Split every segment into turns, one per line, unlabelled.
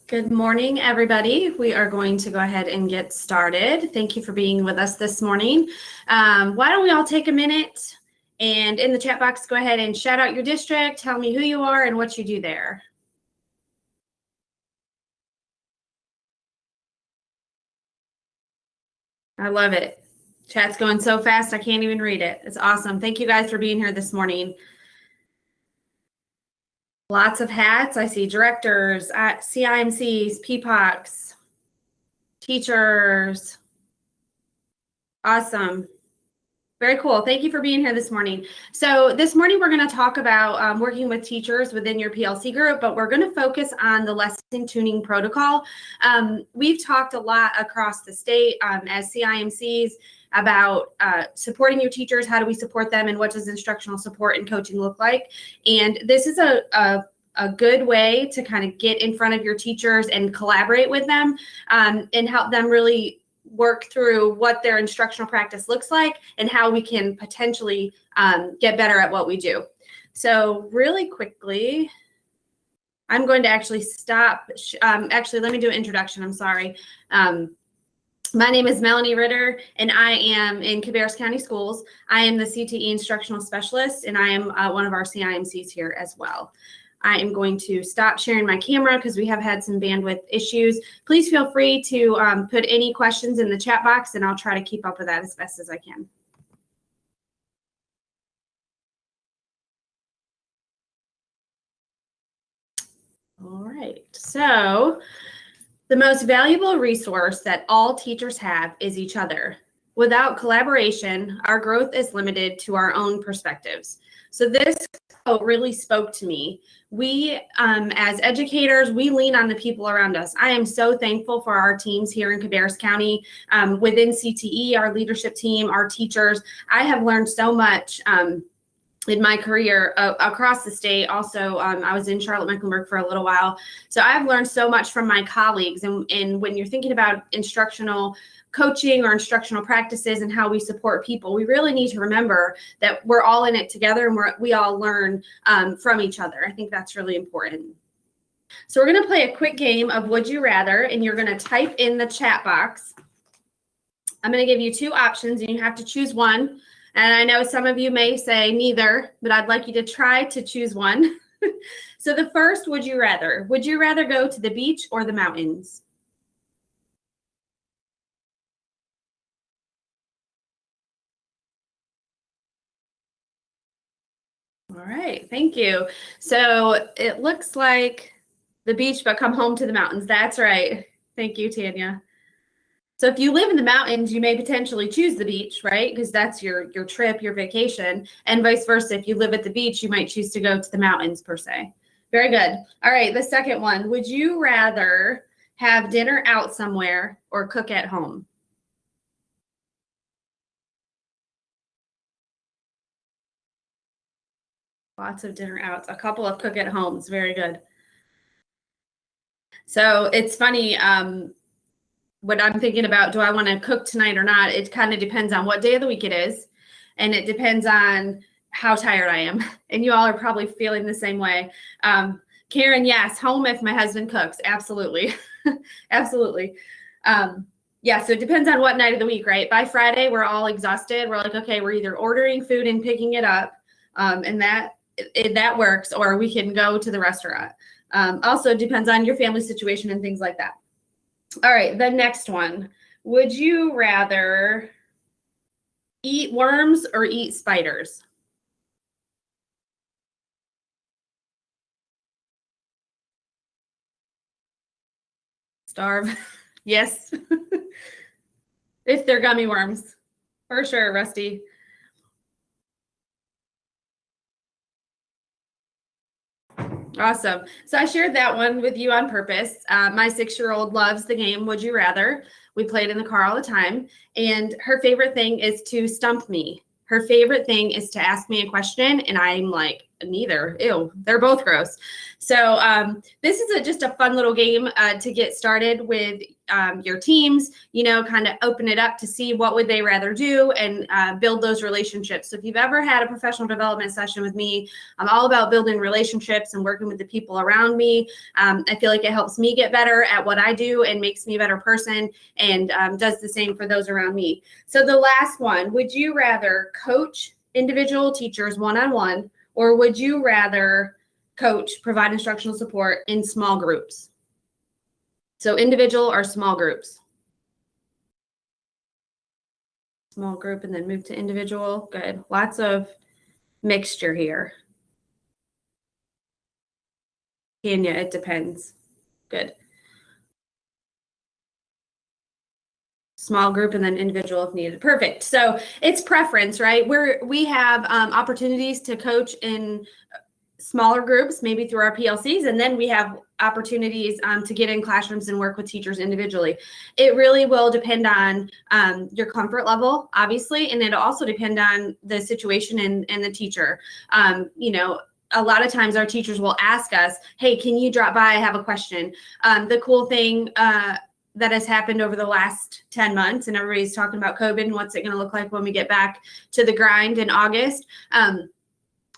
Good morning, everybody. We are going to go ahead and get started. Thank you for being with us this morning. Why don't we all take a minute and in the chat box, go ahead and shout out your district, tell me who you are and what you do there. I love it. Chat's going so fast, I can't even read it. It's awesome. Thank you guys for being here this morning. Lots of hats. I see directors, CIMCs, PPOCs, teachers. Awesome. Very cool. Thank you for being here this morning. So this morning, we're going to talk about working with teachers within your PLC group, but we're going to focus on the lesson tuning protocol. We've talked a lot across the state as CIMCs about supporting your teachers. How do we support them and what does instructional support and coaching look like? And this is a good way to kind of get in front of your teachers and collaborate with them and help them really work through what their instructional practice looks like and how we can potentially get better at what we do. So really quickly, I'm going to actually stop. Actually, let me do an introduction. I'm sorry. My name is Melanie Ritter, and I am in Cabarrus County Schools. I am the CTE instructional specialist, and I am one of our CIMCs here as well. I am going to stop sharing my camera because we have had some bandwidth issues. Please feel free to put any questions in the chat box, and I'll try to keep up with that as best as I can. All right, so the most valuable resource that all teachers have is each other. Without collaboration, our growth is limited to our own perspectives. So this really spoke to me. We, as educators, we lean on the people around us. I am so thankful for our teams here in Cabarrus County, within CTE, our leadership team, our teachers. I have learned so much in my career across the state. Also, I was in Charlotte-Mecklenburg for a little while. So I've learned so much from my colleagues. And when you're thinking about instructional coaching or instructional practices and how we support people, we really need to remember that we're all in it together and we all learn from each other. I think that's really important. So we're going to play a quick game of Would You Rather, and you're going to type in the chat box. I'm going to give you two options and you have to choose one. And I know some of you may say neither, but I'd like you to try to choose one. So the first, would you rather go to the beach or the mountains? All right, thank you. So it looks like the beach, but come home to the mountains. That's right. Thank you, Tanya. So if you live in the mountains, you may potentially choose the beach, right? Because that's your trip, your vacation, and vice versa. If you live at the beach, you might choose to go to the mountains per se. Very good. All right, the second one. Would you rather have dinner out somewhere or cook at home? Lots of dinner outs, a couple of cook at homes. Very good. So it's funny, what I'm thinking about, do I want to cook tonight or not? It kind of depends on what day of the week it is. And it depends on how tired I am. And you all are probably feeling the same way. Karen, yes, home if my husband cooks. Absolutely. Absolutely. Yeah, so it depends on what night of the week, right? By Friday, we're all exhausted. We're like, okay, we're either ordering food and picking it up, and that works, or we can go to the restaurant. Also depends on your family situation and things like that. All right, the next one. Would you rather eat worms or eat spiders? Starve. Yes. If they're gummy worms. For sure, Rusty. Awesome. So I shared that one with you on purpose. My 6-year-old loves the game Would You Rather. We play it in the car all the time. And her favorite thing is to stump me. Her favorite thing is to ask me a question and I'm like neither. Ew, they're both gross. So this is just a fun little game to get started with your teams, kind of open it up to see what would they rather do and build those relationships. So if you've ever had a professional development session with me, I'm all about building relationships and working with the people around me. I feel like it helps me get better at what I do and makes me a better person, and does the same for those around me. So the last one, would you rather coach individual teachers one-on-one, or would you rather provide instructional support in small groups? So individual or small groups? Small group and then move to individual. Good. Lots of mixture here. Kenya, it depends. Good. Small group and then individual if needed. Perfect. So it's preference, right? We have opportunities to coach in smaller groups, maybe through our PLCs, and then we have opportunities to get in classrooms and work with teachers individually. It really will depend on your comfort level, obviously, and it'll also depend on the situation and the teacher. A lot of times our teachers will ask us, hey, can you drop by? I have a question. The cool thing that has happened over the last 10 months, and everybody's talking about COVID and what's it going to look like when we get back to the grind in August.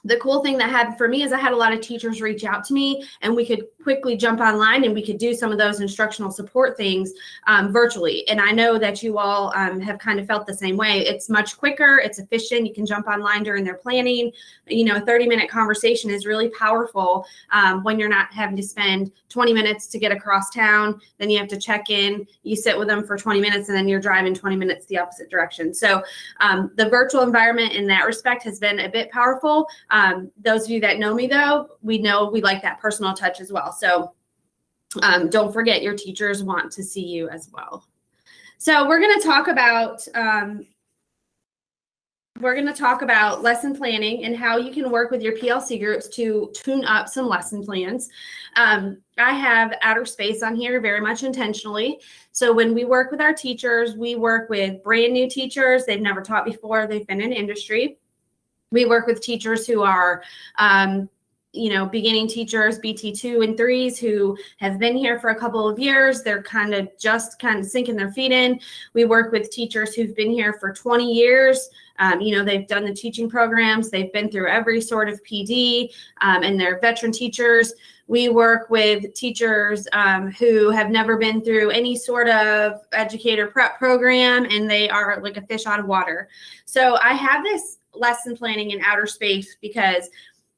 The cool thing that happened for me is I had a lot of teachers reach out to me, and we could quickly jump online and we could do some of those instructional support things virtually. And I know that you all have kind of felt the same way. It's much quicker. It's efficient. You can jump online during their planning. A 30-minute conversation is really powerful when you're not having to spend 20 minutes to get across town. Then you have to check in. You sit with them for 20 minutes, and then you're driving 20 minutes the opposite direction. So the virtual environment in that respect has been a bit powerful. Those of you that know me, though, we know we like that personal touch as well. So don't forget, your teachers want to see you as well. So we're going to talk about lesson planning and how you can work with your PLC groups to tune up some lesson plans. I have outer space on here very much intentionally. So when we work with our teachers, we work with brand new teachers. They've never taught before. They've been in industry. We work with teachers who are, beginning teachers, BT2 and 3s who have been here for a couple of years. They're kind of sinking their feet in. We work with teachers who've been here for 20 years. They've done the teaching programs. They've been through every sort of PD, and they're veteran teachers. We work with teachers who have never been through any sort of educator prep program, and they are like a fish out of water. So I have this lesson planning in outer space because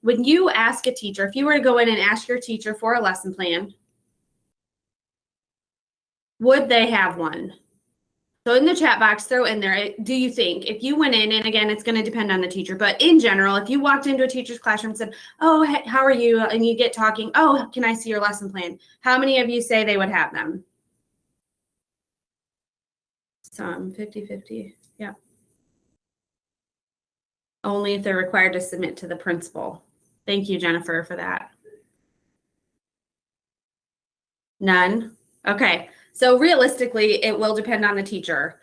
when you ask a teacher, if you were to go in and ask your teacher for a lesson plan, would they have one? So in the chat box, throw in there, do you think, if you went in, and again, it's going to depend on the teacher, but in general, if you walked into a teacher's classroom and said, oh, hey, how are you? And you get talking, oh, can I see your lesson plan? How many of you say they would have them? Some 50-50. Yeah. Only if they're required to submit to the principal. Thank you, Jennifer, for that. None? Okay. So realistically, it will depend on the teacher.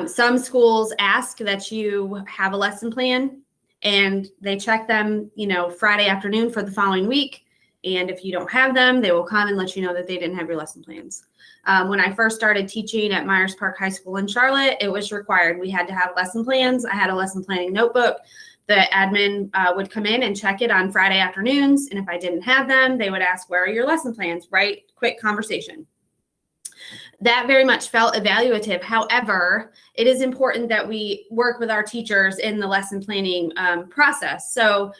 Some schools ask that you have a lesson plan, and they check them, Friday afternoon for the following week. And if you don't have them, they will come and let you know that they didn't have your lesson plans. When I first started teaching at Myers Park High School in Charlotte, it was required. We had to have lesson plans. I had a lesson planning notebook. The admin would come in and check it on Friday afternoons. And if I didn't have them, they would ask, where are your lesson plans? Right? Quick conversation. That very much felt evaluative. However, it is important that we work with our teachers in the lesson planning process. So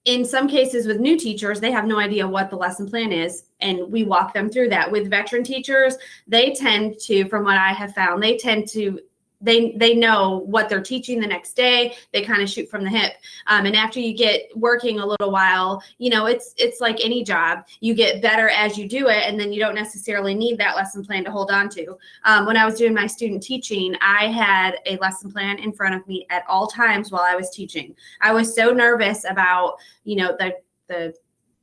in some cases with new teachers, they have no idea what the lesson plan is, and we walk them through that. With veteran teachers, they tend to, from what I have found, they know what they're teaching the next day. They kind of shoot from the hip. And after you get working a little while, it's like any job. You get better as you do it, and then you don't necessarily need that lesson plan to hold on to. When I was doing my student teaching, I had a lesson plan in front of me at all times while I was teaching. I was so nervous about,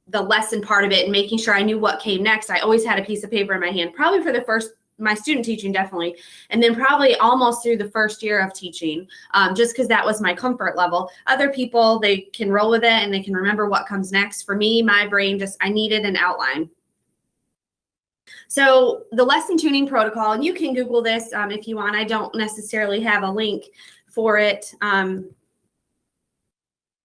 the lesson part of it and making sure I knew what came next. I always had a piece of paper in my hand, probably for the first my student teaching, definitely. And then probably almost through the first year of teaching, just because that was my comfort level. Other people, they can roll with it and they can remember what comes next. For me, my brain I needed an outline. So the lesson tuning protocol, and you can Google this if you want. I don't necessarily have a link for it. And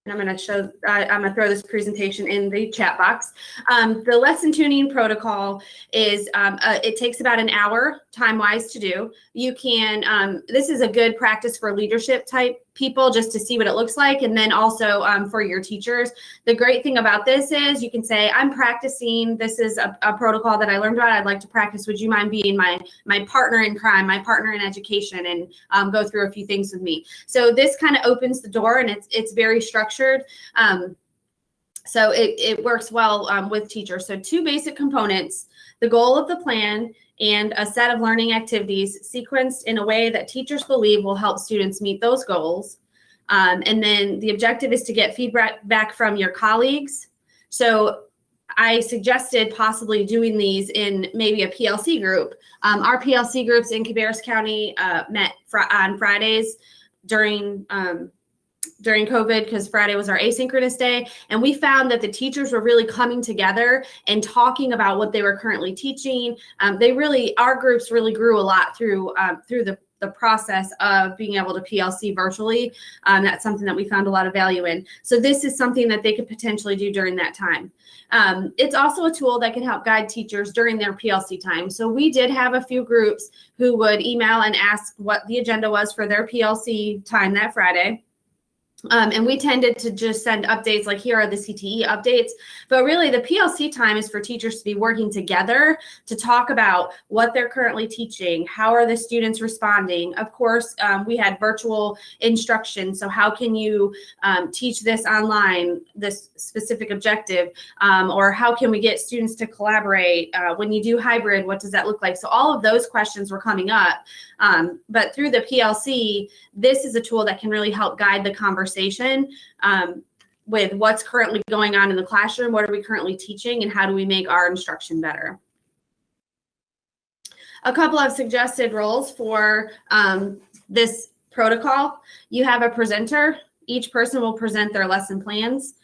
I'm going to throw this presentation in the chat box. The lesson tuning protocol is, it takes about an hour time-wise to do. You can, this is a good practice for leadership type people just to see what it looks like. And then also for your teachers. The great thing about this is you can say, I'm practicing, this is a protocol that I learned about, I'd like to practice. Would you mind being my partner in crime, my partner in education, and go through a few things with me. So this kind of opens the door, and it's very structured. So it works well with teachers. So 2 basic components: the goal of the plan and a set of learning activities sequenced in a way that teachers believe will help students meet those goals. And then the objective is to get feedback back from your colleagues. So I suggested possibly doing these in maybe a PLC group. Our PLC groups in Cabarrus County met on Fridays during COVID, because Friday was our asynchronous day. And we found that the teachers were really coming together and talking about what they were currently teaching. Our groups really grew a lot through the process of being able to PLC virtually. That's something that we found a lot of value in. So this is something that they could potentially do during that time. It's also a tool that can help guide teachers during their PLC time. So we did have a few groups who would email and ask what the agenda was for their PLC time that Friday. And we tended to just send updates like, here are the CTE updates. But really, the PLC time is for teachers to be working together to talk about what they're currently teaching. How are the students responding? Of course, we had virtual instruction. So how can you teach this online, this specific objective? Or how can we get students to collaborate? When you do hybrid, what does that look like? So all of those questions were coming up. But through the PLC, this is a tool that can really help guide the conversation with what's currently going on in the classroom, what are we currently teaching, and how do we make our instruction better. A couple of suggested roles for this protocol. You have a presenter. Each person will present their lesson plans.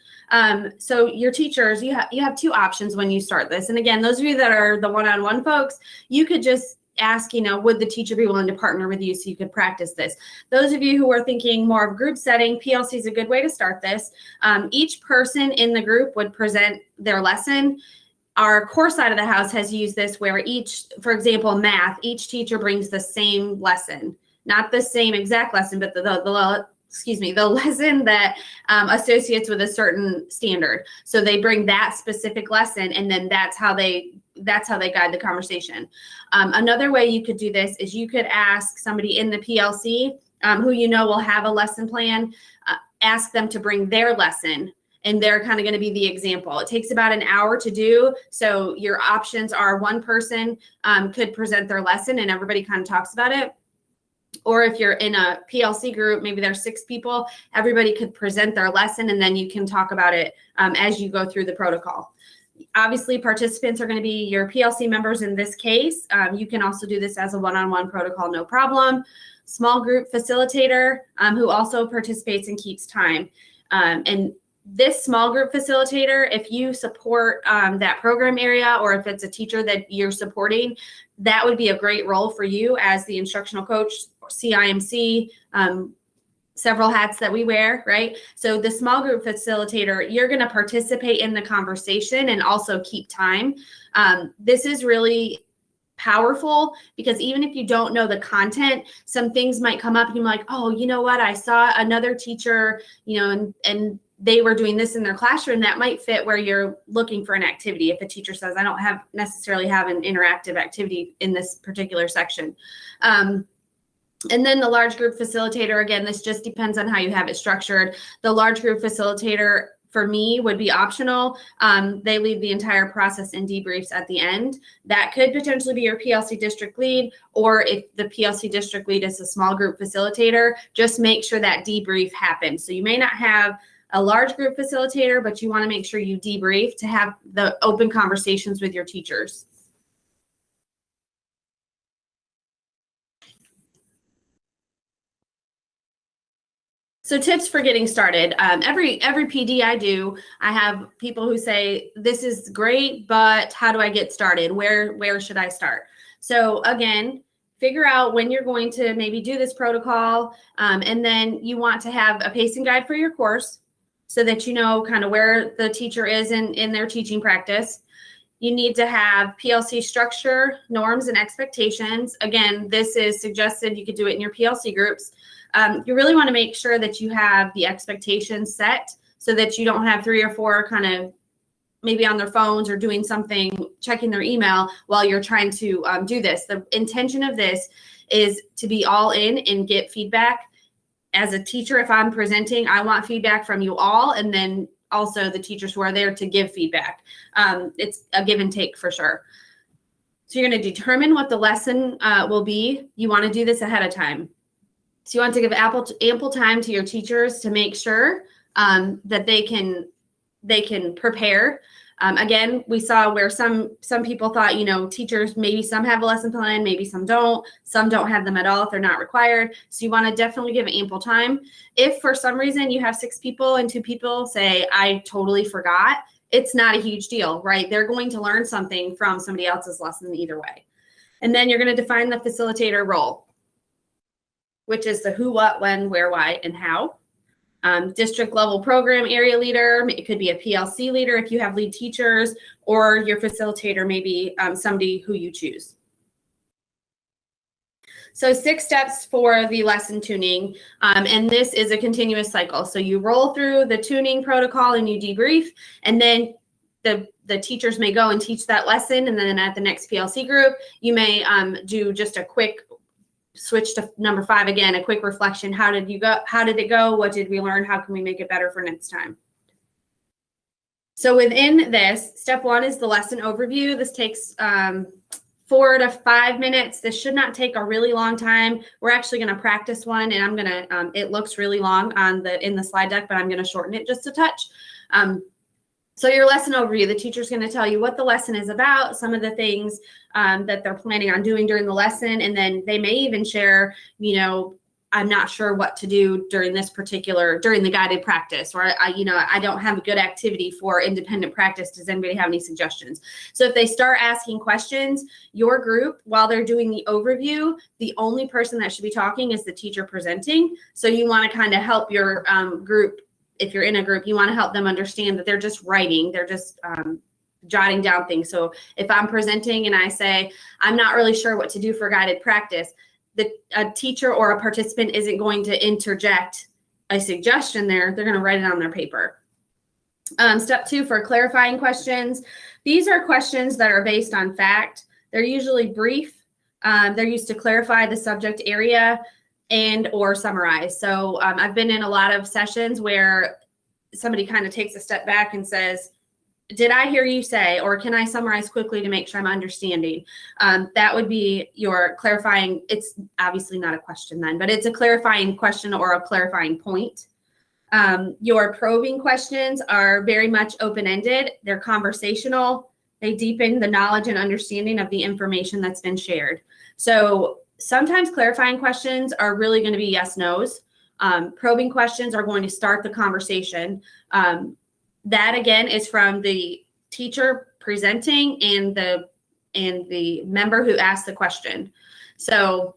So your teachers, you have 2 options when you start this. And again, those of you that are the one-on-one folks, you could just ask, would the teacher be willing to partner with you so you could practice this? Those of you who are thinking more of group setting, PLC is a good way to start this. Each person in the group would present their lesson. Our core side of the house has used this where for example, math, each teacher brings the same lesson, not the same exact lesson, but the lesson that associates with a certain standard. So they bring that specific lesson, and then that's how they guide the conversation. Another way you could do this is you could ask somebody in the PLC who will have a lesson plan, ask them to bring their lesson, and they're kind of going to be the example. It takes about an hour to do. So your options are one person could present their lesson and everybody kind of talks about it. Or if you're in a PLC group, maybe there's 6 people, everybody could present their lesson and then you can talk about it as you go through the protocol. Obviously, participants are going to be your PLC members in this case. You can also do this as a one-on-one protocol, no problem. Small group facilitator who also participates and keeps time. And this small group facilitator, if you support that program area, or if it's a teacher that you're supporting, that would be a great role for you as the instructional coach, CIMC, several hats that we wear, right? So the small group facilitator, you're going to participate in the conversation and also keep time. This is really powerful because even if you don't know the content, some things might come up and you're like, oh, you know what? I saw another teacher, and they were doing this in their classroom. That might fit where you're looking for an activity. If a teacher says, I don't necessarily have an interactive activity in this particular section. And then the large group facilitator, again, this just depends on how you have it structured. The large group facilitator for me would be optional. They lead the entire process and debriefs at the end. That could potentially be your PLC district lead, or if the PLC district lead is a small group facilitator, just make sure that debrief happens. So you may not have a large group facilitator, but you want to make sure you debrief to have the open conversations with your teachers. So tips for getting started. Every PD I do, I have people who say, this is great, but how do I get started? Where should I start? So again, figure out when you're going to maybe do this protocol. And then you want to have a pacing guide for your course so that you know kind of where the teacher is in their teaching practice. You need to have PLC structure, norms, and expectations. Again, this is suggested. You could do it in your PLC groups. You really want to make sure that you have the expectations set so that you don't have 3 or 4 kind of maybe on their phones or doing something, checking their email while you're trying to do this. The intention of this is to be all in and get feedback. As a teacher, if I'm presenting, I want feedback from you all, and then also the teachers who are there to give feedback. It's a give and take for sure. So you're going to determine what the lesson will be. You want to do this ahead of time. So you want to give ample time to your teachers to make sure that they can prepare. Again, we saw where some people thought, teachers, maybe some have a lesson plan, maybe some don't have them at all if they're not required. So you want to definitely give ample time. If for some reason you have 6 people and 2 people say, I totally forgot, it's not a huge deal, right? They're going to learn something from somebody else's lesson either way. And then you're going to define the facilitator role, which is the who, what, when, where, why, and how. District level program area leader, it could be a PLC leader if you have lead teachers, or your facilitator may be somebody who you choose. So 6 steps for the lesson tuning, and this is a continuous cycle. So you roll through the tuning protocol and you debrief, and then the teachers may go and teach that lesson, and then at the next PLC group, you may do just a quick switch to number 5 again, a quick reflection. How did you go? How did it go? What did we learn? How can we make it better for next time? So within this, step 1 is the lesson overview. This takes 4 to 5 minutes. This should not take a really long time. We're actually going to practice one, and I'm going to, it looks really long in the slide deck, but I'm going to shorten it just a touch. So your lesson overview, the teacher's going to tell you what the lesson is about, some of the things that they're planning on doing during the lesson, and then they may even share, I'm not sure what to do during the guided practice, or I don't have a good activity for independent practice. Does anybody have any suggestions? So if they start asking questions, your group, while they're doing the overview, the only person that should be talking is the teacher presenting. So you want to kind of help your group. If you're in a group, you want to help them understand that they're just writing, they're just jotting down things. So if I'm presenting and I say, I'm not really sure what to do for guided practice, a teacher or a participant isn't going to interject a suggestion there. They're going to write it on their paper. Step 2 for clarifying questions. These are questions that are based on fact. They're usually brief. They're used to clarify the subject area and or summarize. So I've been in a lot of sessions where somebody kind of takes a step back and says, did I hear you say, or can I summarize quickly to make sure I'm understanding? That would be your clarifying. It's obviously not a question then, but it's a clarifying question or a clarifying point. Your probing questions are very much open-ended. They're conversational. They deepen the knowledge and understanding of the information that's been shared. So sometimes clarifying questions are really going to be yes, no's. Probing questions are going to start the conversation. That again is from the teacher presenting and the member who asked the question. So,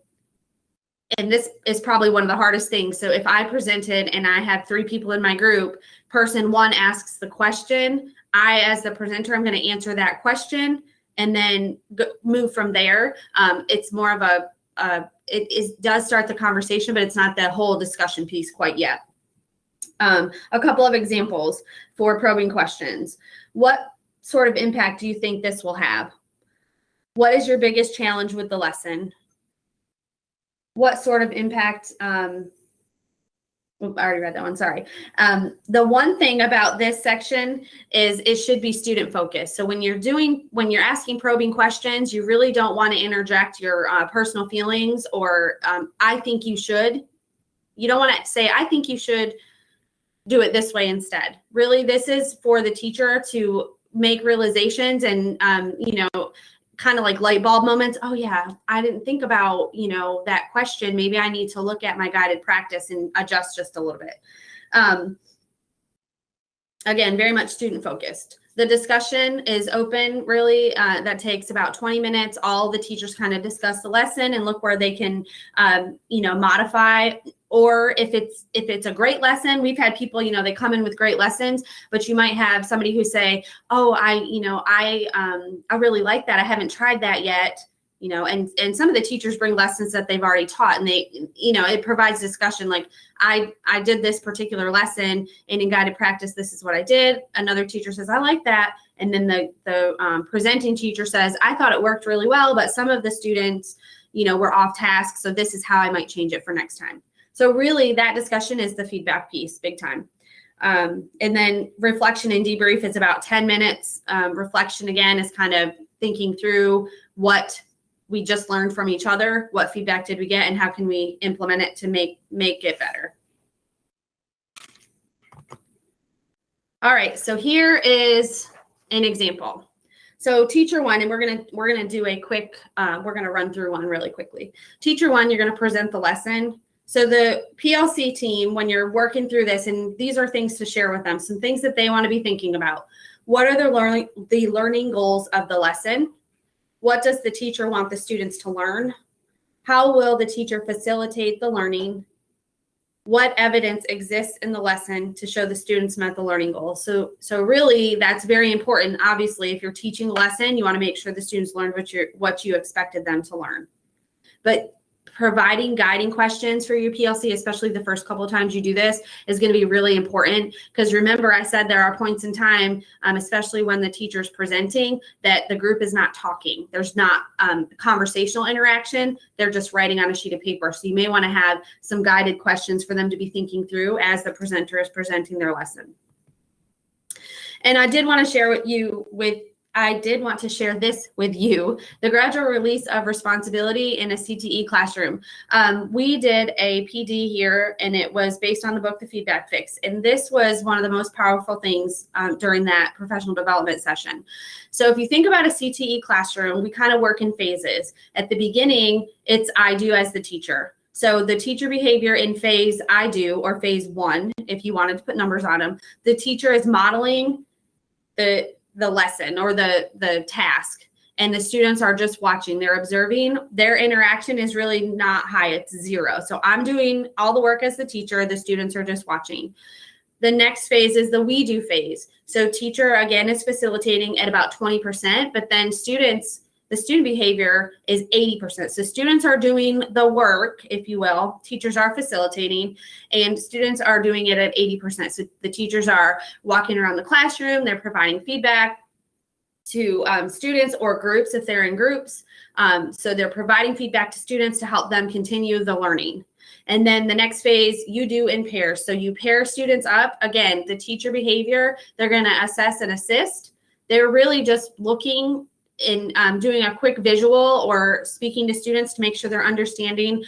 and this is probably one of the hardest things. So if I presented and I had 3 people in my group, person 1 asks the question, I, as the presenter, I'm going to answer that question and then move from there. It's more of it does start the conversation, but it's not the whole discussion piece quite yet. A couple of examples for probing questions. What sort of impact do you think this will have? What is your biggest challenge with the lesson? What sort of impact, I already read that one, sorry. The one thing about this section is it should be student focused. So when you're asking probing questions, you really don't want to interject your personal feelings or I think you should. You don't want to say, I think you should do it this way instead. Really, this is for the teacher to make realizations and, kind of like light bulb moments. Oh yeah, I didn't think about, that question. Maybe I need to look at my guided practice and adjust just a little bit. Again, very much student focused. The discussion is open, really. That takes about 20 minutes. All the teachers kind of discuss the lesson and look where they can, modify. Or if it's a great lesson, we've had people, they come in with great lessons, but you might have somebody who say, oh, I really like that. I haven't tried that yet. And some of the teachers bring lessons that they've already taught, and they, it provides discussion. Like I did this particular lesson, and in guided practice, this is what I did. Another teacher says, I like that. And then the presenting teacher says, I thought it worked really well, but some of the students, were off task. So this is how I might change it for next time. So really that discussion is the feedback piece, big time. And then reflection and debrief is about 10 minutes. Reflection, again, is kind of thinking through what we just learned from each other, what feedback did we get, and how can we implement it to make it better. All right, so here is an example. So teacher one, and we're gonna do a quick, we're gonna run through one really quickly. Teacher one, you're gonna present the lesson. So the PLC team, when you're working through this, and these are things to share with them, some things that they want to be thinking about. What are the learning goals of the lesson? What does the teacher want the students to learn? How will the teacher facilitate the learning? What evidence exists in the lesson to show the students met the learning goals? So really, that's very important. Obviously, if you're teaching a lesson, you want to make sure the students learned what you expected them to learn. But providing guiding questions for your PLC, especially the first couple of times you do this, is going to be really important, because remember I said there are points in time, especially when the teacher's presenting, that the group is not talking. There's not conversational interaction. They're just writing on a sheet of paper. So you may want to have some guided questions for them to be thinking through as the presenter is presenting their lesson. And I did want to share this with you, the gradual release of responsibility in a CTE classroom. We did a PD here, and it was based on the book, The Feedback Fix. And this was one of the most powerful things during that professional development session. So if you think about a CTE classroom, we kind of work in phases. At the beginning, it's I do as the teacher. So the teacher behavior in phase I do, or phase 1, if you wanted to put numbers on them, the teacher is modeling the lesson or the task, and the students are just watching. They're observing. Their interaction is really not high. It's 0. So I'm doing all the work as the teacher. The students are just watching. The next phase is the we do phase. So teacher, again, is facilitating at about 20%, but then the student behavior is 80%. So students are doing the work, if you will. Teachers are facilitating, and students are doing it at 80%. So the teachers are walking around the classroom. They're providing feedback to students or groups if they're in groups. So they're providing feedback to students to help them continue the learning. And then the next phase, you do in pairs. So you pair students up. Again, the teacher behavior, they're going to assess and assist. They're really just looking in doing a quick visual or speaking to students to make sure they're understanding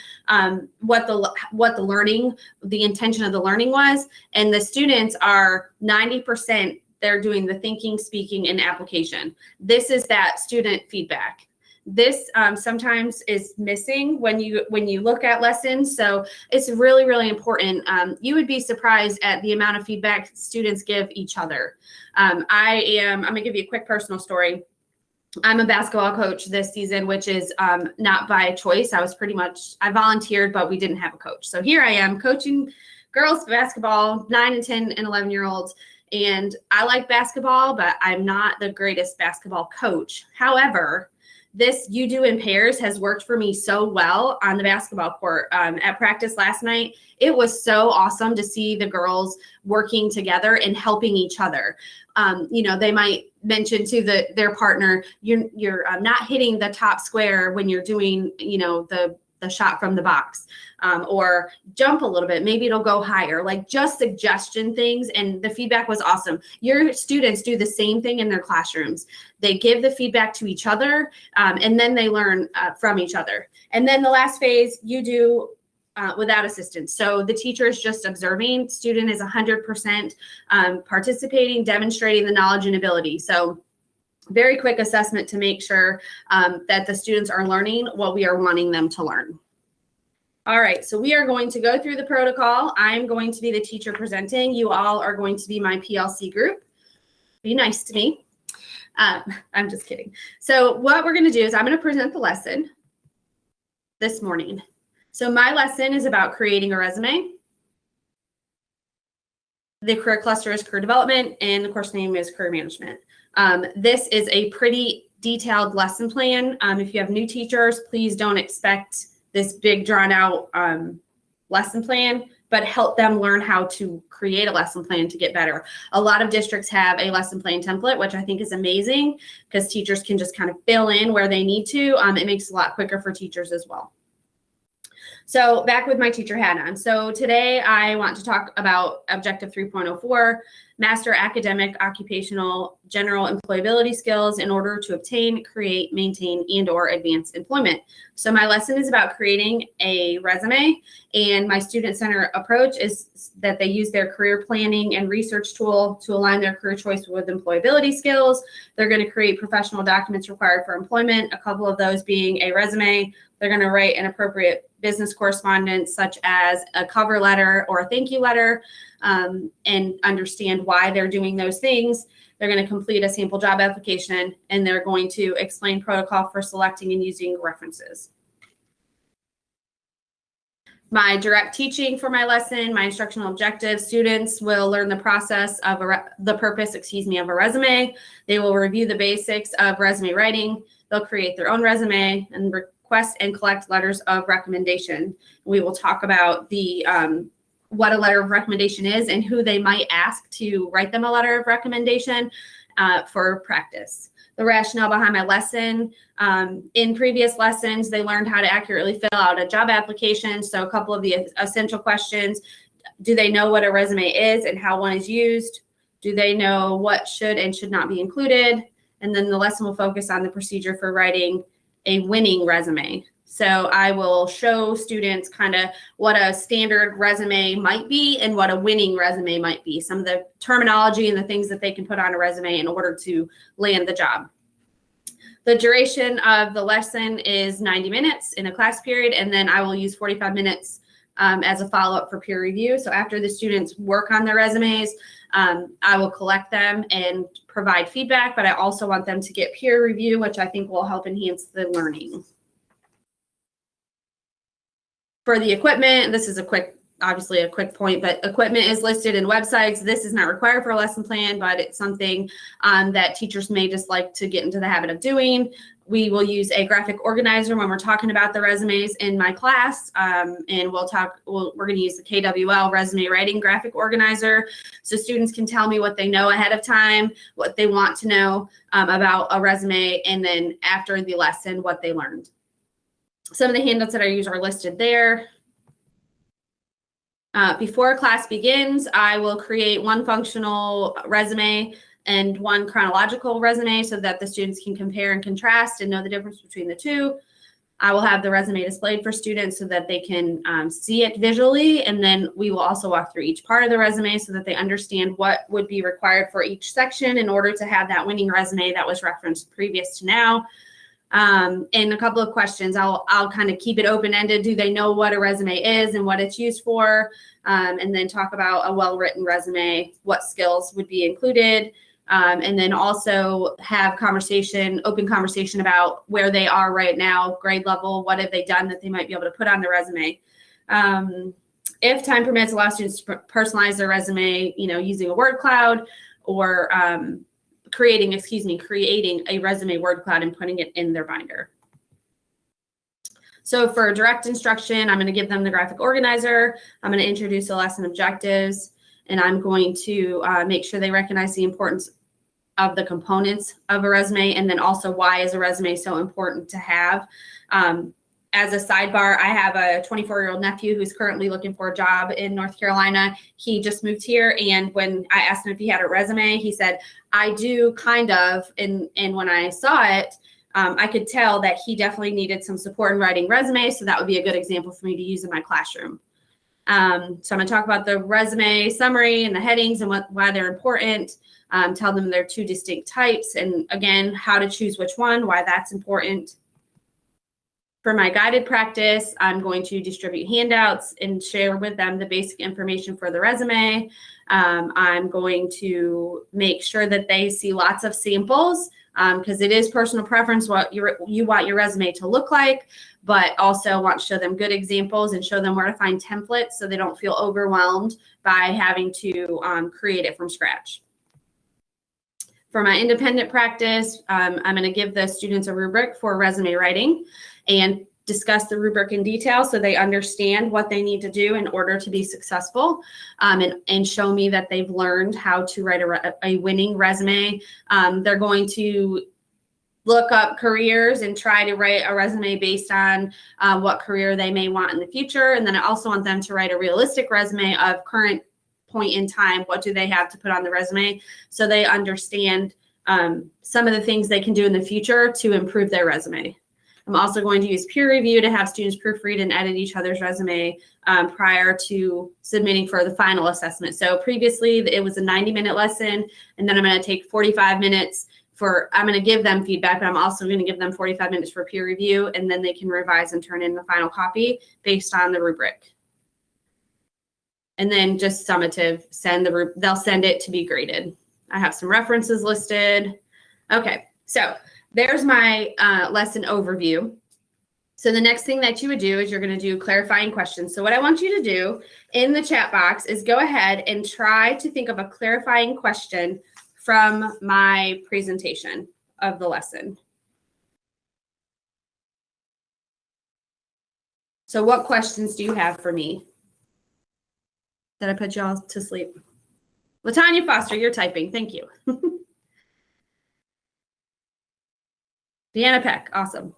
what the learning, the intention of the learning was. And the students are 90%, they're doing the thinking, speaking, and application. This is that student feedback. This sometimes is missing when you look at lessons. So it's really, really important. You would be surprised at the amount of feedback students give each other. I'm gonna give you a quick personal story. I'm a basketball coach this season, which is not by choice. I volunteered, but we didn't have a coach. So here I am coaching girls basketball, 9 and 10 and 11-year-olds. And I like basketball, but I'm not the greatest basketball coach. However, this you do in pairs has worked for me so well on the basketball court. At practice last night, it was so awesome to see the girls working together and helping each other. They might mention to their partner, you're not hitting the top square when you're doing, the shot from the box, or jump a little bit. Maybe it'll go higher, like just suggestion things. And the feedback was awesome. Your students do the same thing in their classrooms. They give the feedback to each other, and then they learn from each other. And then the last phase, you do without assistance. So the teacher is just observing. Student is 100% participating, demonstrating the knowledge and ability. So Very quick assessment to make sure that the students are learning what we are wanting them to learn. All right, so we are going to go through the protocol. I'm going to be the teacher presenting. You all are going to be my PLC group. Be nice to me. I'm just kidding. So what we're going to do is I'm going to present the lesson this morning. So my lesson is about creating a resume. The career cluster is career development, and the course name is career management. This is a pretty detailed lesson plan. If you have new teachers, please don't expect this big drawn out lesson plan, but help them learn how to create a lesson plan to get better. A lot of districts have a lesson plan template, which I think is amazing because teachers can just kind of fill in where they need to. It makes it a lot quicker for teachers as well. So back with my teacher hat on. So today I want to talk about Objective 3.04, master academic, occupational, general employability skills in order to obtain, create, maintain, and/or advance employment. So my lesson is about creating a resume, and my student-centered approach is that they use their career planning and research tool to align their career choice with employability skills. They're going to create professional documents required for employment, a couple of those being a resume. They're going to write an appropriate business correspondence, such as a cover letter or a thank you letter, and understand why they're doing those things. They're going to complete a sample job application, and they're going to explain protocol for selecting and using references. My direct teaching for my lesson, my instructional objectives, students will learn the process of the purpose of a resume. They will review the basics of resume writing. They'll create their own resume and request and collect letters of recommendation. We will talk about the what a letter of recommendation is and who they might ask to write them a letter of recommendation for practice. The rationale behind my lesson. In previous lessons, they learned how to accurately fill out a job application. So a couple of the essential questions: do they know what a resume is and how one is used? Do they know what should and should not be included? And then the lesson will focus on the procedure for writing a winning resume. So I will show students kind of what a standard resume might be and what a winning resume might be, some of the terminology and the things that they can put on a resume in order to land the job. The duration of the lesson is 90 minutes in a class period, and then I will use 45 minutes as a follow-up for peer review. So after the students work on their resumes, I will collect them and provide feedback, but I also want them to get peer review, which I think will help enhance the learning. For the equipment, this is obviously a quick point, but equipment is listed in websites. This is not required for a lesson plan, but it's something that teachers may just like to get into the habit of doing. We will use a graphic organizer when we're talking about the resumes in my class, and we're going to use the KWL resume writing graphic organizer, so students can tell me what they know ahead of time, what they want to know about a resume, and then after the lesson, what they learned. Some of the handouts that I use are listed there. Before class begins, I will create one functional resume and one chronological resume so that the students can compare and contrast and know the difference between the two. I will have the resume displayed for students so that they can see it visually, and then we will also walk through each part of the resume so that they understand what would be required for each section in order to have that winning resume that was referenced previous to now. And a couple of questions. I'll kind of keep it open-ended. Do they know what a resume is and what it's used for? And then talk about a well-written resume, what skills would be included, and then also have open conversation about where they are right now, grade level, what have they done that they might be able to put on their resume. If time permits, allow students to personalize their resume, using a word cloud or creating a resume word cloud and putting it in their binder. So for direct instruction, I'm going to give them the graphic organizer. I'm going to introduce the lesson objectives, and I'm going to make sure they recognize the importance of the components of a resume, and then also why is a resume so important to have. As a sidebar, I have a 24-year-old nephew who's currently looking for a job in North Carolina. He just moved here, and when I asked him if he had a resume, he said, I do kind of, and when I saw it, I could tell that he definitely needed some support in writing resumes, so that would be a good example for me to use in my classroom. So I'm going to talk about the resume summary and the headings and why they're important. tell them they're two distinct types, and again, how to choose which one, why that's important. For my guided practice, I'm going to distribute handouts and share with them the basic information for the resume. I'm going to make sure that they see lots of samples, because it is personal preference what you want your resume to look like, but also want to show them good examples and show them where to find templates so they don't feel overwhelmed by having to create it from scratch. For my independent practice, I'm going to give the students a rubric for resume writing and discuss the rubric in detail so they understand what they need to do in order to be successful, and show me that they've learned how to write a winning resume. They're going to look up careers and try to write a resume based on what career they may want in the future. And then I also want them to write a realistic resume of current point in time. What do they have to put on the resume so they understand some of the things they can do in the future to improve their resume. I'm also going to use peer review to have students proofread and edit each other's resume prior to submitting for the final assessment. So previously it was a 90-minute lesson, and then I'm going to take 45 minutes I'm going to give them feedback, but I'm also going to give them 45 minutes for peer review, and then they can revise and turn in the final copy based on the rubric. And then just summative, they'll send it to be graded. I have some references listed. Okay, so there's my lesson overview. So the next thing that you would do is you're going to do clarifying questions. So what I want you to do in the chat box is go ahead and try to think of a clarifying question from my presentation of the lesson. So what questions do you have for me? Did I put y'all to sleep? LaTanya Foster, you're typing. Thank you. Deanna Peck, awesome.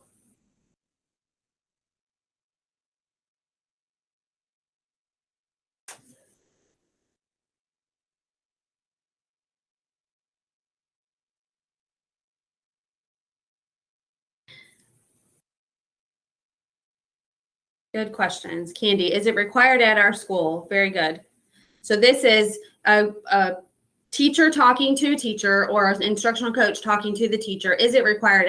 Good questions. Candy, is it required at our school? Very good. So this is a teacher talking to a teacher, or an instructional coach talking to the teacher. Is it required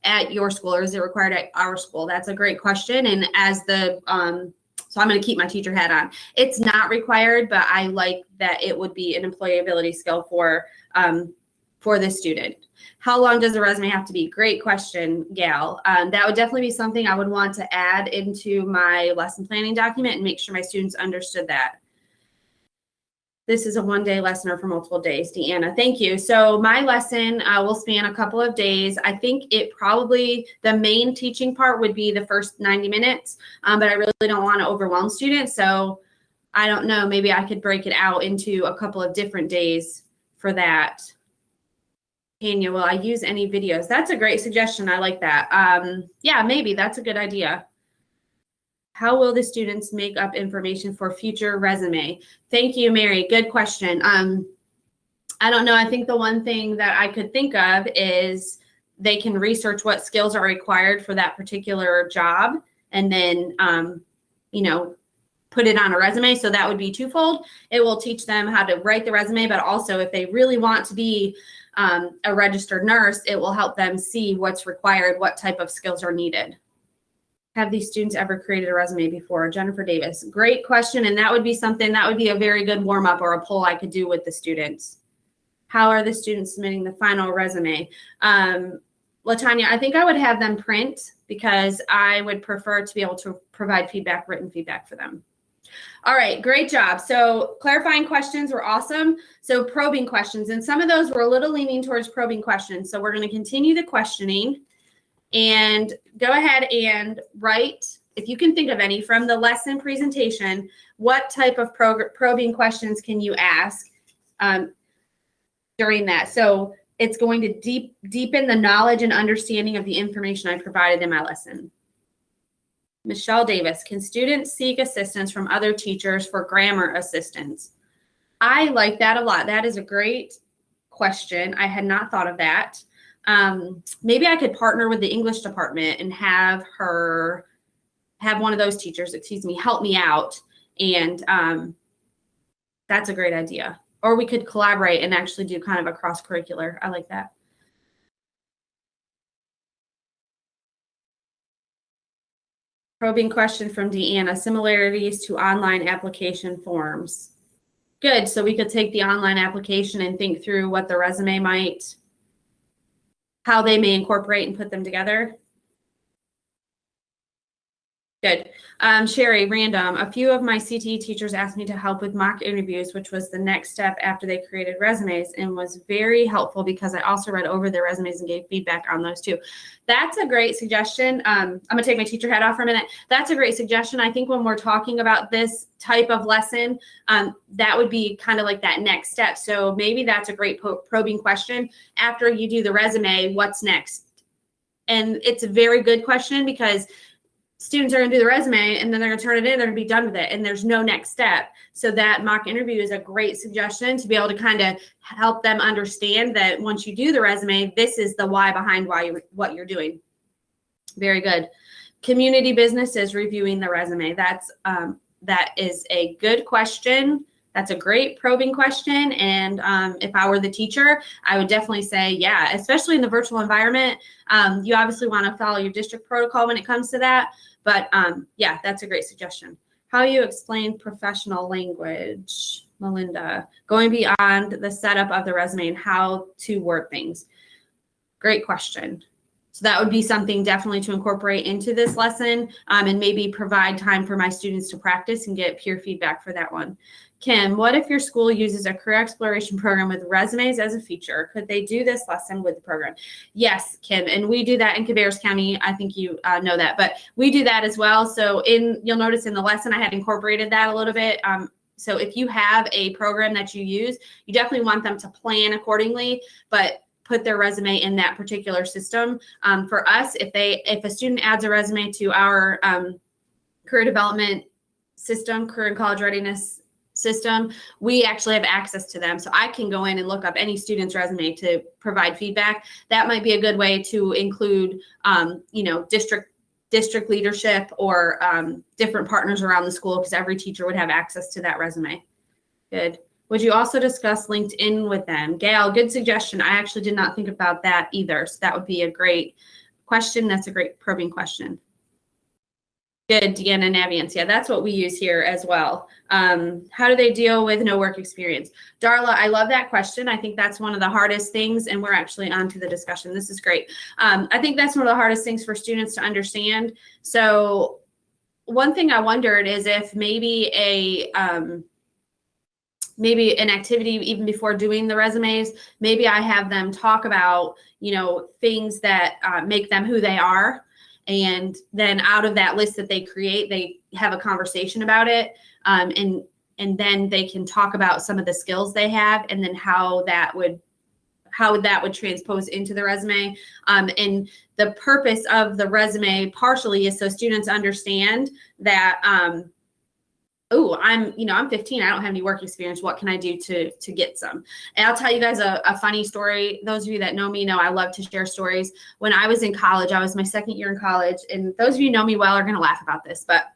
at your school, or is it required at our school? That's a great question. And as the so I'm going to keep my teacher hat on. It's not required, but I like that it would be an employability skill for the student. How long does the resume have to be? Great question, Gal. That would definitely be something I would want to add into my lesson planning document and make sure my students understood that. This is a one-day lesson or for multiple days, Deanna. Thank you. So my lesson will span a couple of days. I think the main teaching part would be the first 90 minutes, but I really don't want to overwhelm students. So I don't know, maybe I could break it out into a couple of different days for that. Tanya, will I use any videos? That's a great suggestion. I like that. Yeah, maybe that's a good idea. How will the students make up information for future resume? Thank you, Mary. Good question. I don't know. I think the one thing that I could think of is they can research what skills are required for that particular job, and then, put it on a resume. So that would be twofold. It will teach them how to write the resume, but also if they really want to be a registered nurse, it will help them see what's required, what type of skills are needed. Have these students ever created a resume before? Jennifer Davis, great question. And that would be a very good warm up or a poll I could do with the students. How are the students submitting the final resume? LaTanya, I think I would have them print because I would prefer to be able to provide written feedback for them. All right, great job. So clarifying questions were awesome. So probing questions, and some of those were a little leaning towards probing questions. So we're going to continue the questioning and go ahead and write, if you can think of any from the lesson presentation, what type of probing questions can you ask during that? So it's going to deepen the knowledge and understanding of the information I provided in my lesson. Michelle Davis, can students seek assistance from other teachers for grammar assistance? I like that a lot. That is a great question. I had not thought of that. Maybe I could partner with the English department and have one of those teachers, help me out. And that's a great idea. or we could collaborate and actually do kind of a cross-curricular. I like that. Probing question from Deanna, similarities to online application forms. Good. So we could take the online application and think through what the resume might, how they may incorporate and put them together. Good. Sherry, random. A few of my CTE teachers asked me to help with mock interviews, which was the next step after they created resumes, and was very helpful because I also read over their resumes and gave feedback on those too. That's a great suggestion. I'm going to take my teacher hat off for a minute. That's a great suggestion. I think when we're talking about this type of lesson, that would be kind of like that next step. So maybe that's a great probing question. After you do the resume, what's next? And it's a very good question because students are going to do the resume and then they're going to turn it in, they're going to be done with it, and there's no next step. So that mock interview is a great suggestion to be able to kind of help them understand that once you do the resume, this is the why behind what you're doing. Very good. Community businesses reviewing the resume. That is a good question. That's a great probing question. And if I were the teacher, I would definitely say, yeah, especially in the virtual environment. You obviously want to follow your district protocol when it comes to that. But yeah, that's a great suggestion. How you explain professional language, Melinda, going beyond the setup of the resume and how to word things. Great question. So that would be something definitely to incorporate into this lesson, and maybe provide time for my students to practice and get peer feedback for that one. Kim, what if your school uses a career exploration program with resumes as a feature? Could they do this lesson with the program? Yes, Kim, and we do that in Cabarrus County. I think you know that, but we do that as well. So you'll notice in the lesson I had incorporated that a little bit. So if you have a program that you use, you definitely want them to plan accordingly, but put their resume in that particular system. For us, if a student adds a resume to our career development system, career and college readiness system, we actually have access to them. So I can go in and look up any student's resume to provide feedback. That might be a good way to include, district leadership or different partners around the school, because every teacher would have access to that resume. Good. Would you also discuss LinkedIn with them? Gail, good suggestion. I actually did not think about that either. So that would be a great question. That's a great probing question. Good, Deanna Naviance. Yeah, that's what we use here as well. How do they deal with no work experience? Darla, I love that question. I think that's one of the hardest things, and we're actually on to the discussion. This is great. I think that's one of the hardest things for students to understand. So one thing I wondered is if maybe maybe an activity even before doing the resumes, maybe I have them talk about, things that make them who they are. And then out of that list that they create, they have a conversation about it. And then they can talk about some of the skills they have and then how that would transpose into the resume. And the purpose of the resume partially is so students understand that, I'm 15. I don't have any work experience. What can I do to get some? And I'll tell you guys a funny story. Those of you that know me know I love to share stories. When I was in college, I was my second year in college, and those of you who know me well are going to laugh about this, but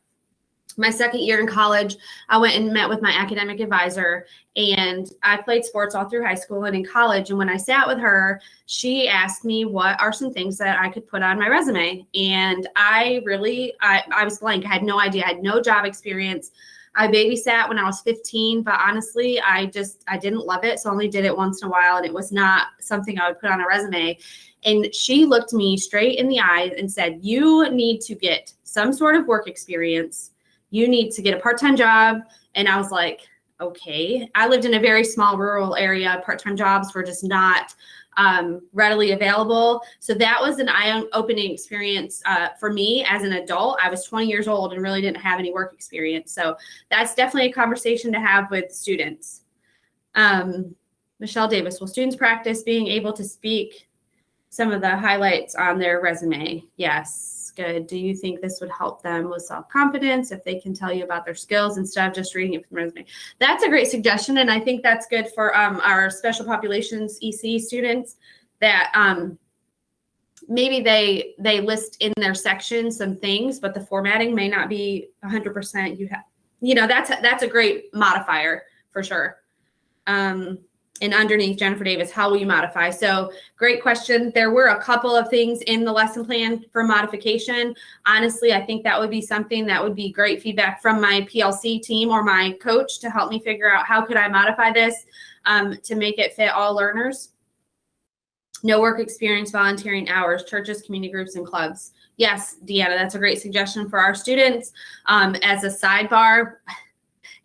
my second year in college, I went and met with my academic advisor, and I played sports all through high school and in college. And when I sat with her, she asked me what are some things that I could put on my resume. And I was blank. I had no idea. I had no job experience. I babysat when I was 15, but honestly, I didn't love it. So I only did it once in a while, and it was not something I would put on a resume. And she looked me straight in the eyes and said, you need to get some sort of work experience. You need to get a part-time job. And I was like, okay. I lived in a very small rural area. Part-time jobs were just not readily available. So that was an eye-opening experience for me as an adult. I was 20 years old and really didn't have any work experience. So that's definitely a conversation to have with students. Michelle Davis, will students practice being able to speak some of the highlights on their resume? Yes. Good. Do you think this would help them with self-confidence if they can tell you about their skills instead of just reading it from the resume? That's a great suggestion, and I think that's good for our special populations EC students that maybe they list in their section some things, but the formatting may not be 100%. That's a great modifier for sure. And underneath Jennifer Davis, how will you modify? So great question. There were a couple of things in the lesson plan for modification. Honestly, I think that would be something that would be great feedback from my PLC team or my coach to help me figure out how could I modify this to make it fit all learners. No work experience, volunteering hours, churches, community groups, and clubs. Yes, Deanna, that's a great suggestion for our students. As a sidebar,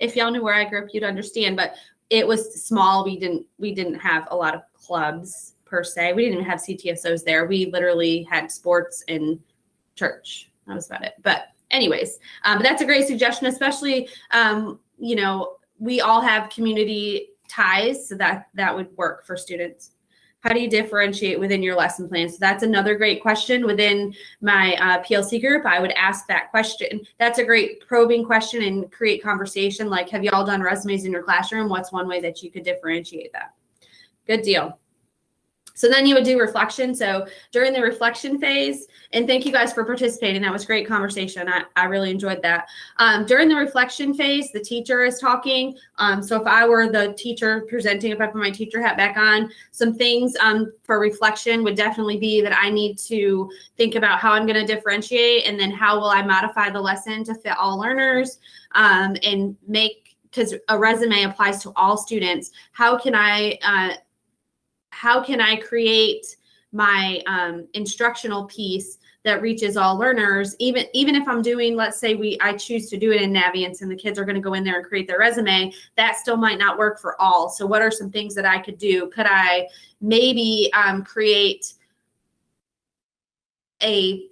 if y'all knew where I grew up, you'd understand, but it was small. We didn't have a lot of clubs per se. We didn't even have CTSOs there. We literally had sports and church. That was about it. But anyways, but that's a great suggestion, especially, you know, we all have community ties, so that would work for students. How do you differentiate within your lesson plan? So that's another great question within my PLC group. I would ask that question. That's a great probing question and create conversation. Like, have you all done resumes in your classroom? What's one way that you could differentiate that? Good deal. So then you would do reflection. So during the reflection phase, and thank you guys for participating. That was great conversation. I really enjoyed that. During the reflection phase, the teacher is talking. So if I were the teacher presenting, if I put my teacher hat back on, some things for reflection would definitely be that I need to think about how I'm going to differentiate, and then how will I modify the lesson to fit all learners, and make, because a resume applies to all students. How can I create my instructional piece that reaches all learners, even if I'm doing, let's say I choose to do it in Navient and the kids are going to go in there and create their resume, that still might not work for all. So what are some things that I could do? Could I maybe create a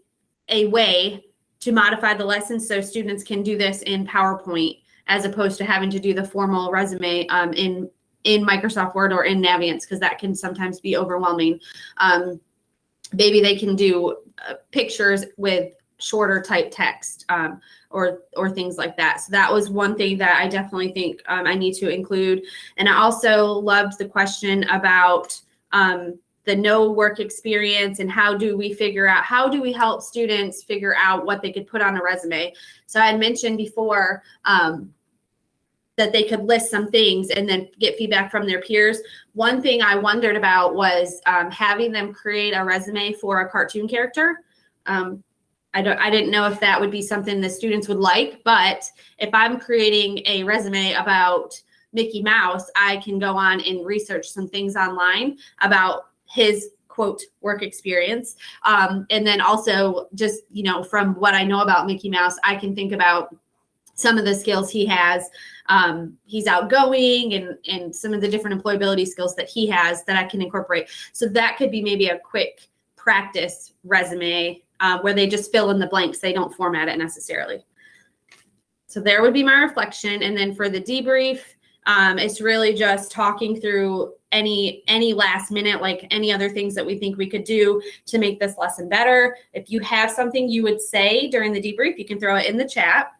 way to modify the lesson so students can do this in PowerPoint as opposed to having to do the formal resume in Microsoft Word or in Navient, because that can sometimes be overwhelming. Maybe they can do pictures with shorter type text or things like that. So that was one thing that I definitely think I need to include. And I also loved the question about the no work experience and how do we help students figure out what they could put on a resume. So I had mentioned before that they could list some things and then get feedback from their peers. One thing I wondered about was having them create a resume for a cartoon character. I didn't know if that would be something the students would like, but if I'm creating a resume about Mickey Mouse, I can go on and research some things online about his quote work experience. And then also just, you know, from what I know about Mickey Mouse, I can think about some of the skills he has. He's outgoing and some of the different employability skills that he has that I can incorporate. So that could be maybe a quick practice resume where they just fill in the blanks. They don't format it necessarily. So there would be my reflection. And then for the debrief, it's really just talking through any last minute, like any other things that we think we could do to make this lesson better. If you have something you would say during the debrief, you can throw it in the chat.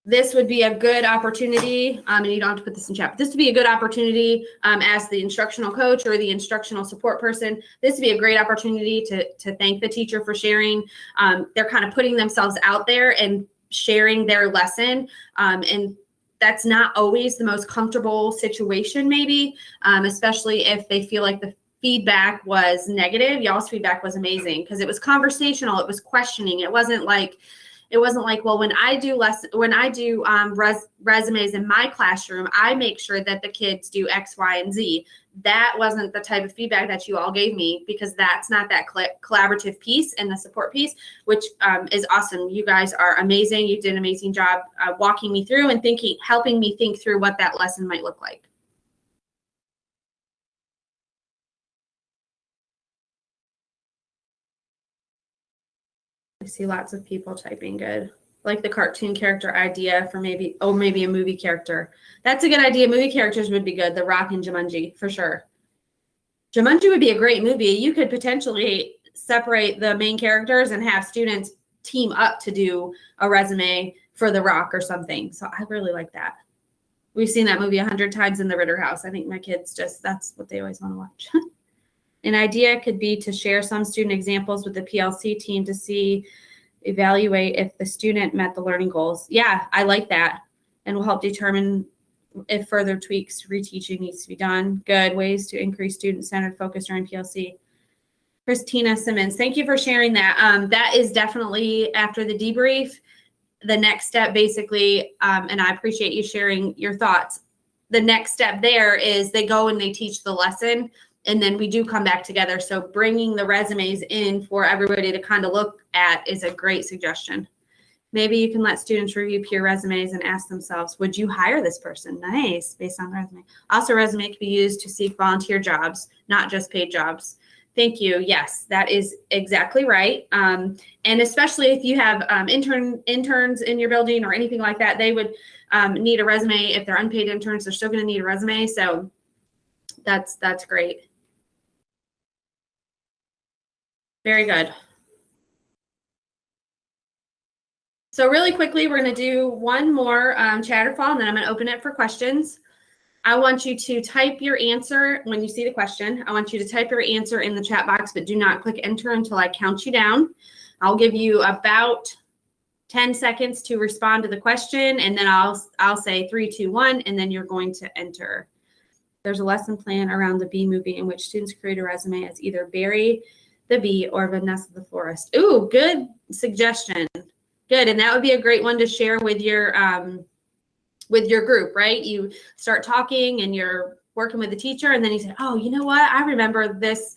This would be a good opportunity, and you don't have to put this in chat, but this would be a good opportunity as the instructional coach or the instructional support person. This would be a great opportunity to thank the teacher for sharing. They're kind of putting themselves out there and sharing their lesson. And that's not always the most comfortable situation, maybe, especially if they feel like the feedback was negative. Y'all's feedback was amazing because it was conversational. It was questioning. It wasn't like, well, when I do resumes in my classroom, I make sure that the kids do X, Y, and Z. That wasn't the type of feedback that you all gave me, because that's not that collaborative piece and the support piece, which is awesome. You guys are amazing. You did an amazing job walking me through and helping me think through what that lesson might look like. I see lots of people typing good. Like the cartoon character idea for maybe a movie character. That's a good idea. Movie characters would be good. The Rock and Jumanji, for sure. Jumanji would be a great movie. You could potentially separate the main characters and have students team up to do a resume for The Rock or something. So I really like that. We've seen that movie 100 times in the Ritter house. I think my kids that's what they always want to watch. An idea could be to share some student examples with the PLC team to evaluate if the student met the learning goals. Yeah, I like that. and will help determine if further tweaks, reteaching needs to be done. Good. Ways to increase student-centered focus during PLC. Christina Simmons, thank you for sharing that. That is definitely, after the debrief, the next step basically, and I appreciate you sharing your thoughts. The next step there is they go and they teach the lesson, and then we do come back together. So bringing the resumes in for everybody to kind of look at is a great suggestion. Maybe you can let students review peer resumes and ask themselves, would you hire this person? Nice, based on resume. Also, resume can be used to seek volunteer jobs, not just paid jobs. Thank you. Yes, that is exactly right. And especially if you have interns in your building or anything like that, they would need a resume. If they're unpaid interns, they're still going to need a resume. So that's great. Very good. So really quickly, we're going to do one more Chatterfall, and then I'm going to open it for questions. I want you to type your answer when you see the question. I want you to type your answer in the chat box, but do not click enter until I count you down. I'll give you about 10 seconds to respond to the question, and then I'll say 3, 2, 1, and then you're going to enter. There's a lesson plan around the bee movie in which students create a resume as either Barry the bee or Vanessa the florist. Ooh, good suggestion. Good, and that would be a great one to share with your group, right? You start talking and you're working with the teacher, and then you say, oh, you know what? I remember this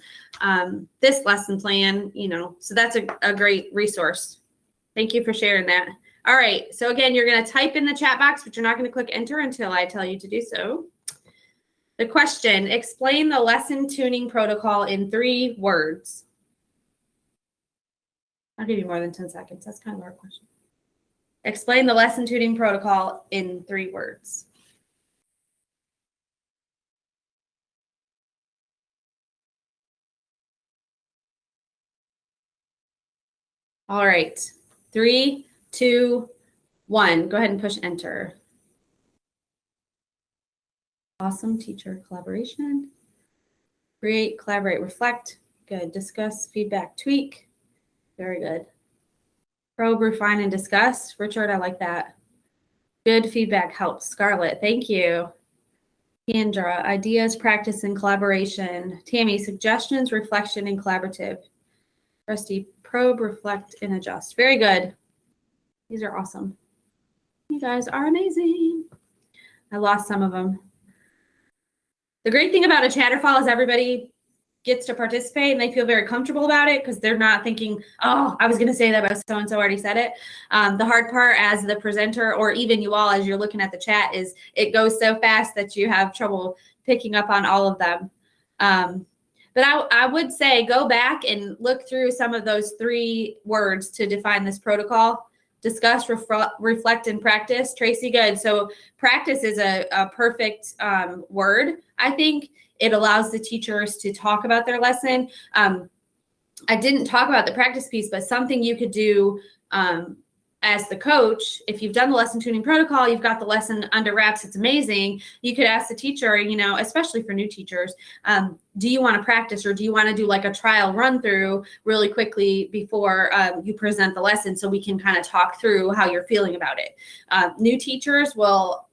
this lesson plan, so that's a great resource. Thank you for sharing that. All right, so again, you're going to type in the chat box, but you're not going to click enter until I tell you to do so. The question, explain the lesson tuning protocol in 3 words. I'll give you more than 10 seconds. That's kind of our question. Explain the lesson tuning protocol in 3 words. All right. 3, 2, 1. Go ahead and push enter. Awesome. Teacher collaboration. Create, collaborate, reflect. Good. Discuss, feedback, tweak. Very good. Probe, refine, and discuss. Richard, I like that. Good feedback helps. Scarlett, thank you. Kendra, ideas, practice, and collaboration. Tammy, suggestions, reflection, and collaborative. Rusty, probe, reflect, and adjust. Very good. These are awesome. You guys are amazing. I lost some of them. The great thing about a Chatterfall is everybody gets to participate and they feel very comfortable about it because they're not thinking, oh, I was going to say that, but so-and-so already said it. The hard part as the presenter, or even you all as you're looking at the chat, is it goes so fast that you have trouble picking up on all of them. But I would say go back and look through some of those 3 words to define this protocol. Discuss, reflect, and practice. Tracy, good. So practice is a perfect word. I think it allows the teachers to talk about their lesson. I didn't talk about the practice piece, but something you could do as the coach, if you've done the lesson tuning protocol, you've got the lesson under wraps, it's amazing. You could ask the teacher, especially for new teachers, do you want to practice, or do you want to do like a trial run through really quickly before you present the lesson, so we can kind of talk through how you're feeling about it. New teachers will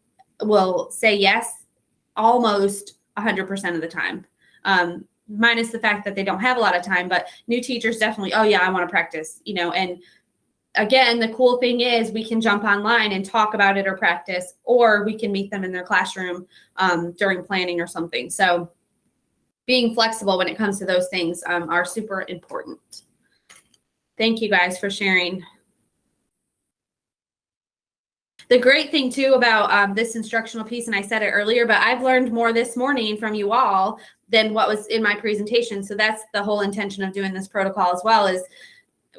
say yes almost 100% of the time, minus the fact that they don't have a lot of time. But new teachers definitely, oh yeah, I want to practice, and again, the cool thing is we can jump online and talk about it or practice, or we can meet them in their classroom during planning or something. So being flexible when it comes to those things are super important. Thank you guys for sharing. The great thing too about this instructional piece, and I said it earlier, but I've learned more this morning from you all than what was in my presentation. So that's the whole intention of doing this protocol as well, is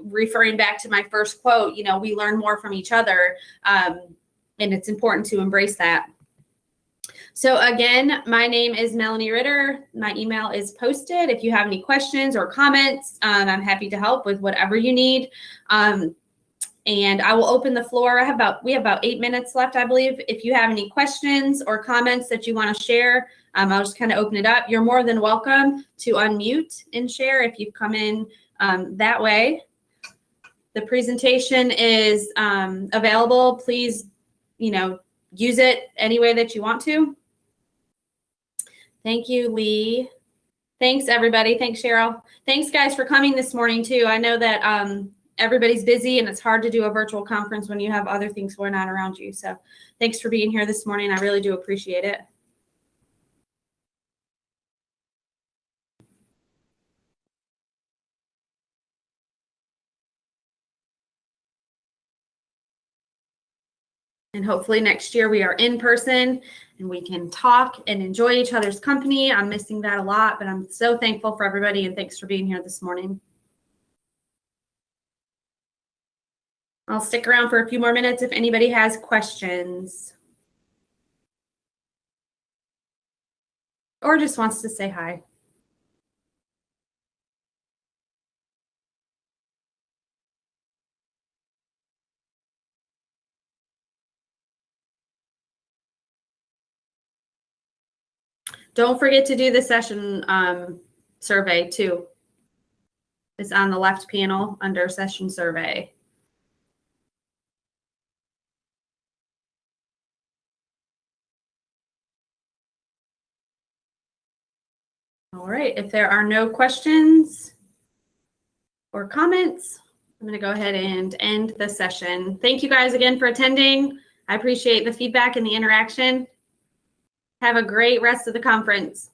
referring back to my first quote, we learn more from each other, and it's important to embrace that. So again, my name is Melanie Ritter. My email is posted. If you have any questions or comments, I'm happy to help with whatever you need. And I will open the floor. We have about 8 minutes left, I believe. If you have any questions or comments that you want to share, I'll just kind of open it up. You're more than welcome to unmute and share if you come in that way. The presentation is available. Please, use it any way that you want to. Thank you, Lee. Thanks, everybody. Thanks, Cheryl. Thanks, guys, for coming this morning, too. I know that everybody's busy, and it's hard to do a virtual conference when you have other things going on around you. So thanks for being here this morning. I really do appreciate it. And hopefully next year we are in person and we can talk and enjoy each other's company. I'm missing that a lot, but I'm so thankful for everybody, and thanks for being here this morning. I'll stick around for a few more minutes if anybody has questions or just wants to say hi. Don't forget to do the session survey too. It's on the left panel under session survey. All right, if there are no questions or comments, I'm going to go ahead and end the session. Thank you guys again for attending. I appreciate the feedback and the interaction. Have a great rest of the conference.